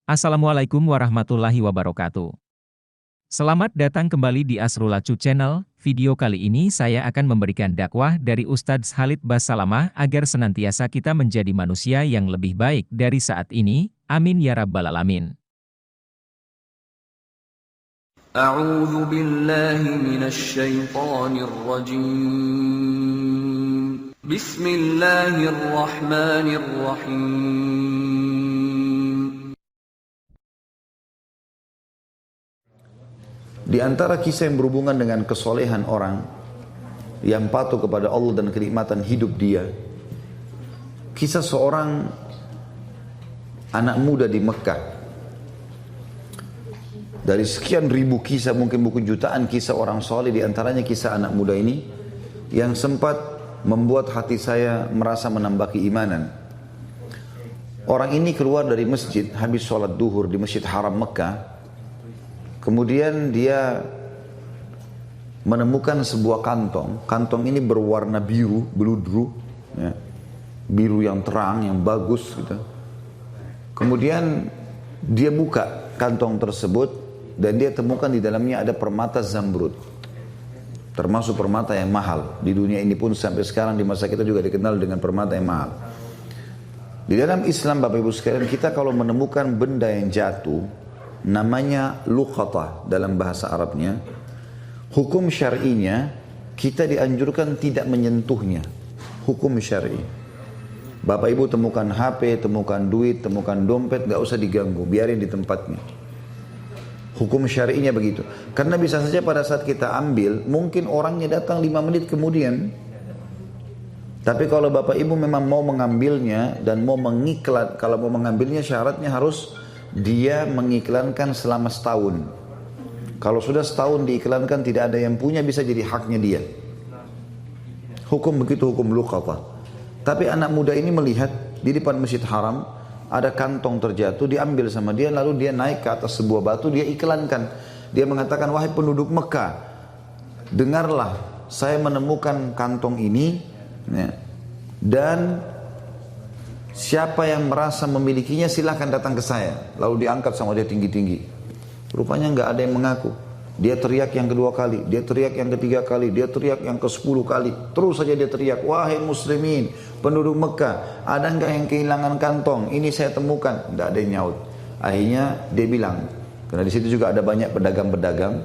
Assalamualaikum warahmatullahi wabarakatuh. Selamat datang kembali di Asrulacu Channel. Video kali ini saya akan memberikan dakwah dari Ustadz Khalid Basalamah agar senantiasa kita menjadi manusia yang lebih baik dari saat ini. Amin ya rabbal alamin. أعوذ بالله من الشيطان الرجيم بسم الله الرحمن الرحيم. Di antara kisah yang berhubungan dengan kesolehan orang yang patuh kepada Allah dan kenikmatan hidup dia, kisah seorang anak muda di Mekah. Dari sekian ribu kisah, mungkin bukan jutaan kisah orang soleh, di antaranya kisah anak muda ini yang sempat membuat hati saya merasa menambah keimanan. Orang ini keluar dari masjid habis sholat duhur di Masjid Haram Mekah. Kemudian dia menemukan sebuah kantong. Kantong ini berwarna biru, beludru, ya. Biru yang terang, yang bagus gitu. Kemudian dia buka kantong tersebut dan dia temukan di dalamnya ada permata zamrud. Termasuk permata yang mahal. Di dunia ini pun sampai sekarang di masa kita juga dikenal dengan permata yang mahal. Di dalam Islam Bapak Ibu sekalian, kita kalau menemukan benda yang jatuh, namanya luqatah dalam bahasa Arabnya. Hukum syar'inya kita dianjurkan tidak menyentuhnya. Hukum syar'i. Bapak Ibu temukan HP, temukan duit, temukan dompet, gak usah diganggu, biarin di tempatnya. Hukum syar'inya begitu. Karena bisa saja pada saat kita ambil, mungkin orangnya datang 5 menit kemudian. Tapi kalau Bapak Ibu memang mau mengambilnya dan mau mengiklan, kalau mau mengambilnya syaratnya harus dia mengiklankan selama setahun. Kalau sudah setahun diiklankan tidak ada yang punya, bisa jadi haknya dia. Hukum begitu, hukum luqatah. Tapi anak muda ini melihat di depan Masjid Haram ada kantong terjatuh, diambil sama dia, lalu dia naik ke atas sebuah batu, dia iklankan. Dia mengatakan, wahai penduduk Mekah, dengarlah, saya menemukan kantong ini, ya, dan siapa yang merasa memilikinya silahkan datang ke saya. Lalu diangkat sama dia tinggi-tinggi. Rupanya nggak ada yang mengaku. Dia teriak yang kedua kali, dia teriak yang ketiga kali, dia teriak yang ke-10 kali. Terus saja dia teriak, wahai muslimin, penduduk Mekah, ada nggak yang kehilangan kantong? Ini saya temukan. Nggak ada yang nyaut. Akhirnya dia bilang, karena di situ juga ada banyak pedagang-pedagang,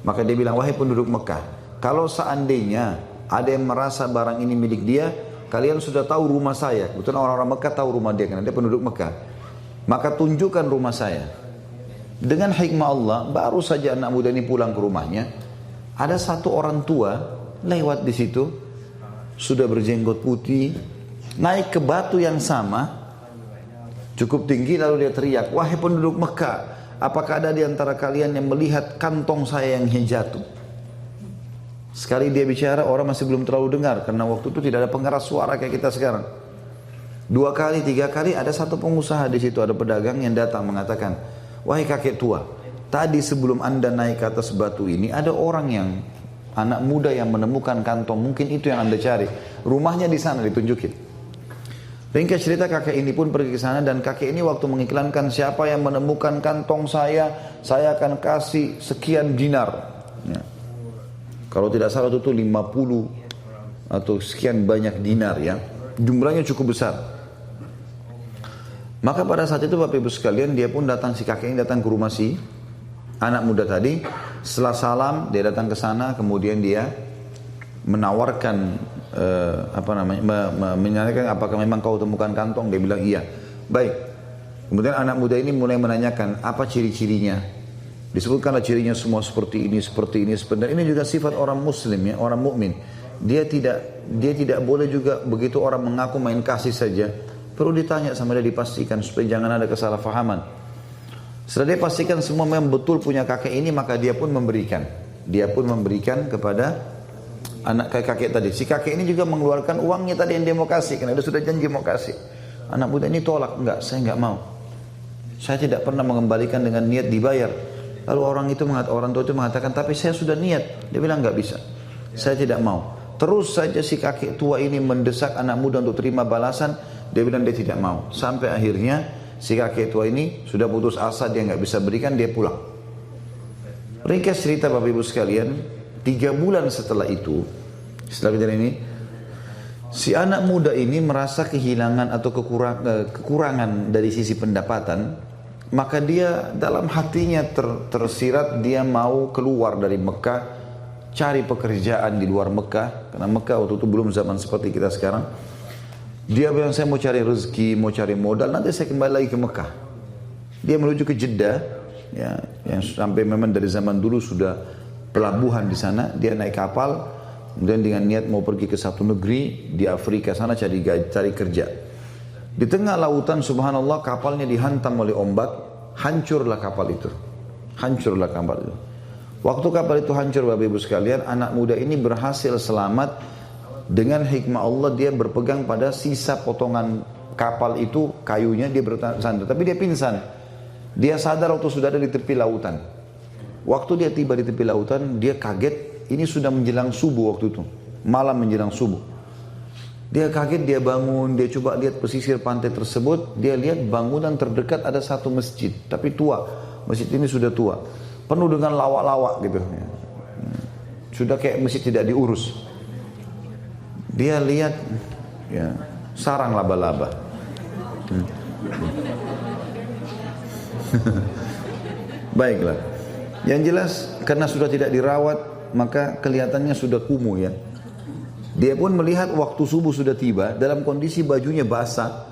maka dia bilang, wahai penduduk Mekah, kalau seandainya ada yang merasa barang ini milik dia, kalian sudah tahu rumah saya. Kebetulan orang-orang Mekah tahu rumah dia, karena dia penduduk Mekah. Maka tunjukkan rumah saya. Dengan hikmah Allah, baru saja anak muda ini pulang ke rumahnya, ada satu orang tua lewat di situ, sudah berjenggot putih, naik ke batu yang sama, cukup tinggi, lalu dia teriak, wahai penduduk Mekah, apakah ada di antara kalian yang melihat kantong saya yang jatuh? Sekali dia bicara, orang masih belum terlalu dengar, karena waktu itu tidak ada pengeras suara kayak kita sekarang. 2 kali, 3 kali, ada satu pengusaha di situ, ada pedagang yang datang mengatakan, wahai kakek tua, tadi sebelum anda naik ke atas batu ini, ada orang yang, anak muda yang menemukan kantong, mungkin itu yang anda cari. Rumahnya di sana, ditunjukin. Ringkas cerita, kakek ini pun pergi ke sana, dan kakek ini waktu mengiklankan, siapa yang menemukan kantong saya akan kasih sekian dinar. Ya. Kalau tidak salah itu 50 atau sekian banyak dinar, ya. Jumlahnya cukup besar. Maka pada saat itu Bapak Ibu sekalian, dia pun datang, si kakek ini datang ke rumah si anak muda tadi. Setelah salam, dia datang ke sana, kemudian dia menawarkan menanyakan apakah memang kau temukan kantong. Dia bilang iya. Baik. Kemudian anak muda ini mulai menanyakan apa ciri-cirinya. Disebutkanlah cirinya semua seperti ini, seperti ini. Sebenarnya ini juga sifat orang muslim, ya, orang mukmin. Dia tidak boleh juga begitu orang mengaku main kasih saja. Perlu ditanya sama dia, dipastikan supaya jangan ada kesalahpahaman. Setelah dia pastikan semua memang betul punya kakek ini, maka dia pun memberikan. Dia pun memberikan kepada anak kakek tadi. Si kakek ini juga mengeluarkan uangnya tadi yang dia mau kasih, karena dia sudah janji mau kasih. Anak muda ini tolak, enggak, saya enggak mau. Saya tidak pernah mengembalikan dengan niat dibayar. Lalu orang tua itu mengatakan, tapi saya sudah niat. Dia bilang enggak bisa. Saya tidak mau. Terus saja si kakek tua ini mendesak anak muda untuk terima balasan. Dia bilang dia tidak mau. Sampai akhirnya Si kakek tua ini sudah putus asa, dia nggak bisa berikan, dia pulang. Ringkas cerita Bapak Ibu sekalian, 3 bulan setelah itu, setelah kejadian ini, si anak muda ini merasa kehilangan atau kekurangan dari sisi pendapatan, maka dia dalam hatinya tersirat dia mau keluar dari Mekah, cari pekerjaan di luar Mekah, karena Mekah waktu itu belum zaman seperti kita sekarang. Dia bilang, saya mau cari rezeki, mau cari modal, nanti saya kembali lagi ke Mekah. Dia menuju ke Jeddah, ya, yang sampai memang dari zaman dulu sudah pelabuhan di sana. Dia naik kapal, kemudian dengan niat mau pergi ke satu negeri di Afrika sana cari kerja. Di tengah lautan, subhanallah, kapalnya dihantam oleh ombak, hancurlah kapal itu. Hancurlah kapal itu. Waktu kapal itu hancur, Bapak Ibu sekalian, anak muda ini berhasil selamat. Dengan hikmah Allah dia berpegang pada sisa potongan kapal itu, kayunya, dia bersandar. Tapi dia pingsan. Dia sadar waktu sudah ada di tepi lautan. Waktu dia tiba di tepi lautan, dia kaget. Ini sudah menjelang subuh waktu itu. Malam menjelang subuh. Dia kaget, dia bangun, dia coba lihat pesisir pantai tersebut. Dia lihat bangunan terdekat ada satu masjid. Tapi tua. Masjid ini sudah tua. Penuh dengan lawak-lawak gitu. Sudah kayak masjid tidak diurus. Dia lihat, ya, sarang laba-laba. Baiklah. Yang jelas karena sudah tidak dirawat, maka kelihatannya sudah kumuh ya. Dia pun melihat waktu subuh sudah tiba dalam kondisi bajunya basah.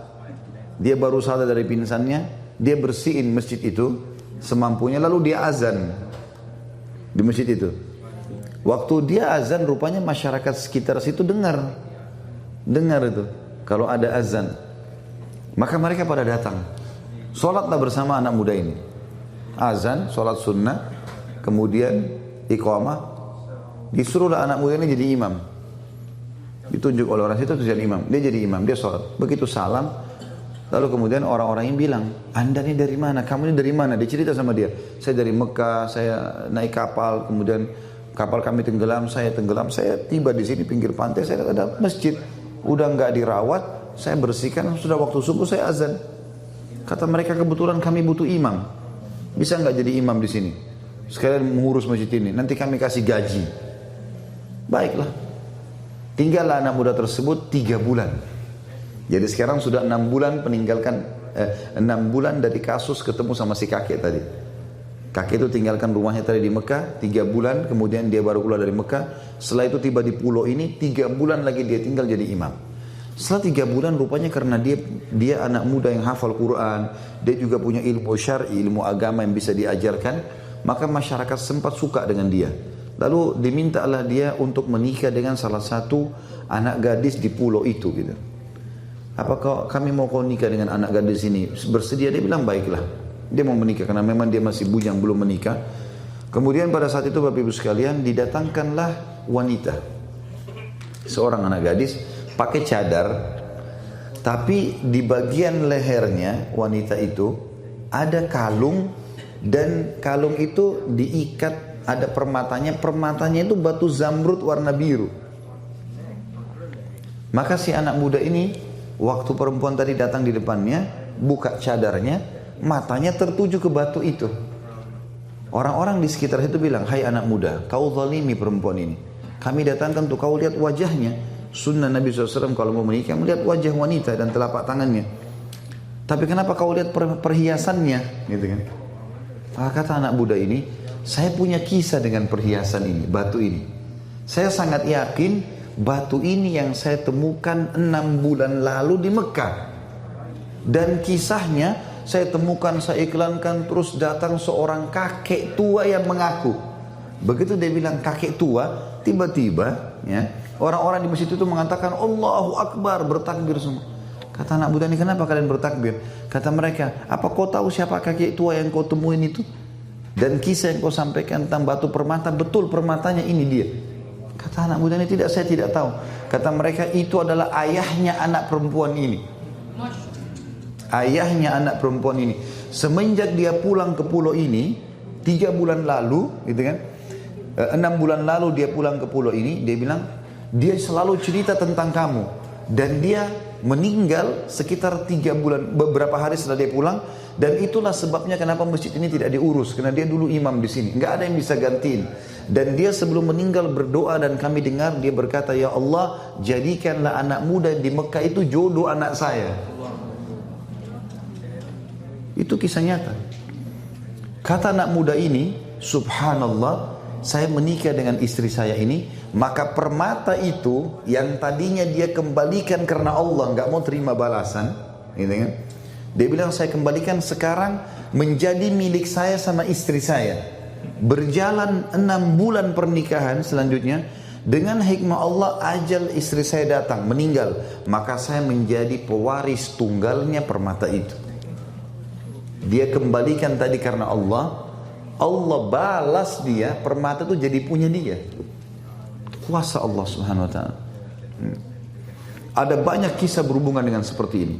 Dia baru sadar dari pingsannya, dia bersihin masjid itu semampunya, lalu dia azan di masjid itu. Waktu dia azan, rupanya masyarakat sekitar situ dengar itu kalau ada azan. Maka mereka pada datang. Sholatlah bersama anak muda ini. Azan, sholat sunnah, kemudian iqamah. Disuruhlah anak muda ini jadi imam. Ditunjuk oleh orang situ jadi imam. Dia jadi imam, dia sholat. Begitu salam, lalu kemudian orang-orang yang bilang, Anda ini dari mana? Kamu ini dari mana? Dia cerita sama dia. Saya dari Mekah, saya naik kapal, kemudian kapal kami tenggelam, saya tiba di sini pinggir pantai, saya ada masjid, udah nggak dirawat, saya bersihkan, sudah waktu subuh saya azan. Kata mereka, kebetulan kami butuh imam, bisa nggak jadi imam di sini? Sekalian mengurus masjid ini, nanti kami kasih gaji. Baiklah, tinggallah anak muda tersebut 3 bulan. Jadi sekarang sudah 6 bulan meninggalkan 6 bulan dari kasus ketemu sama si kakek tadi. Kakek itu tinggalkan rumahnya tadi di Mekah 3 bulan, kemudian dia baru keluar dari Mekah. Setelah itu tiba di pulau ini, 3 bulan lagi dia tinggal jadi imam. Setelah 3 bulan rupanya karena dia anak muda yang hafal Quran, dia juga punya ilmu syar'i, ilmu agama yang bisa diajarkan, maka masyarakat sempat suka dengan dia. Lalu dimintalah dia untuk menikah dengan salah satu anak gadis di pulau itu gitu. Apakah kami mau kau nikah dengan anak gadis ini? Bersedia? Dia bilang baiklah. Dia mau menikah karena memang dia masih bujang belum menikah. Kemudian pada saat itu Bapak Ibu sekalian didatangkanlah wanita, seorang anak gadis pakai cadar, tapi di bagian lehernya wanita itu ada kalung, dan kalung itu diikat, ada permatanya itu batu zamrud warna biru. Maka si anak muda ini waktu perempuan tadi datang di depannya, buka cadarnya, matanya tertuju ke batu itu. Orang-orang di sekitar itu bilang, hai anak muda, kau zalimi perempuan ini. Kami datangkan untuk kau lihat wajahnya. Sunnah Nabi SAW kalau mau menikah, melihat wajah wanita dan telapak tangannya. Tapi kenapa kau lihat perhiasannya? Gitu kan. Maka kata anak muda ini, saya punya kisah dengan perhiasan ini, batu ini. Saya sangat yakin batu ini yang saya temukan 6 bulan lalu di Mekah. Dan kisahnya saya temukan, saya iklankan, terus datang seorang kakek tua yang mengaku. Begitu dia bilang kakek tua, tiba-tiba ya, orang-orang di masjid itu mengatakan Allahu Akbar, bertakbir semua. Kata anak muda ini, kenapa kalian bertakbir? Kata mereka, apa kau tahu siapa kakek tua yang kau temuin itu? Dan kisah yang kau sampaikan tentang batu permata, betul permatanya ini dia. Kata anak muda ini, tidak, saya tidak tahu. Kata mereka, itu adalah ayahnya anak perempuan ini. Ayahnya anak perempuan ini. Semenjak dia pulang ke pulau ini 3 bulan lalu, gitu kan, 6 bulan lalu dia pulang ke pulau ini, dia bilang dia selalu cerita tentang kamu, dan dia meninggal sekitar 3 bulan, beberapa hari setelah dia pulang. Dan itulah sebabnya kenapa masjid ini tidak diurus, karena dia dulu imam di sini, nggak ada yang bisa gantiin. Dan dia sebelum meninggal berdoa, dan kami dengar dia berkata, ya Allah, jadikanlah anak muda di Mekah itu jodoh anak saya. Itu kisah nyata. Kata anak muda ini, subhanallah, saya menikah dengan istri saya ini, maka permata itu yang tadinya dia kembalikan karena Allah, nggak mau terima balasan, gitu kan? Dia bilang, saya kembalikan sekarang menjadi milik saya sama istri saya. Berjalan 6 bulan pernikahan selanjutnya, dengan hikmah Allah ajal istri saya datang, meninggal. Maka saya menjadi pewaris tunggalnya permata itu. Dia kembalikan tadi karena Allah, Allah balas dia, permata itu jadi punya dia. Kuasa Allah subhanahu wa ta'ala. Ada banyak kisah berhubungan dengan seperti ini.